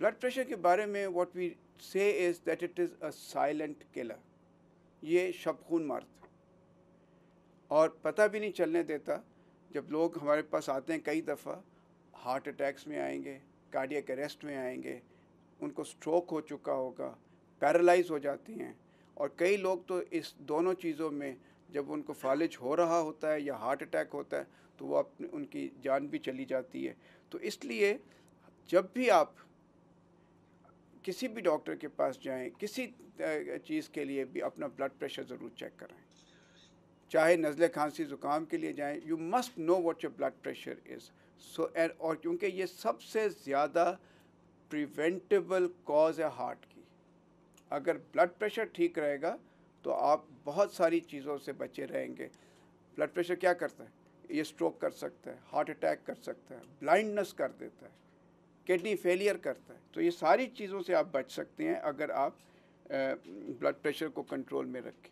Blood pressure के बारे में व्हाट वी से is that it is a silent killer. ये शब खून मारता और पता भी नहीं चलने देता। जब लोग हमारे पास आते हैं कई दफ़ा हार्ट अटैक्स में आएंगे, कार्डियक अरेस्ट में आएंगे, उनको स्ट्रोक हो चुका होगा, पैरालाइज हो जाती हैं। और कई लोग तो इस दोनों चीज़ों में जब उनको फालिज हो रहा होता है या हार्ट अटैक होता है तो वो अपनी उनकी जान भी चली जाती है। तो इसलिए जब भी आप किसी भी डॉक्टर के पास जाएं, किसी चीज़ के लिए भी अपना ब्लड प्रेशर ज़रूर चेक कराएं। चाहे नज़ले खांसी ज़ुकाम के लिए जाएं, you must know what your blood pressure is. So and और क्योंकि ये सबसे ज़्यादा प्रिवेंटेबल कॉज है हार्ट की। अगर ब्लड प्रेशर ठीक रहेगा तो आप बहुत सारी चीज़ों से बचे रहेंगे। ब्लड प्रेशर क्या करता है? ये स्ट्रोक कर सकता है, हार्ट अटैक कर सकता है, ब्लाइंडनेस कर देता है, किडनी फेलियर करता है। तो ये सारी चीज़ों से आप बच सकते हैं अगर आप ब्लड प्रेशर को कंट्रोल में रखें।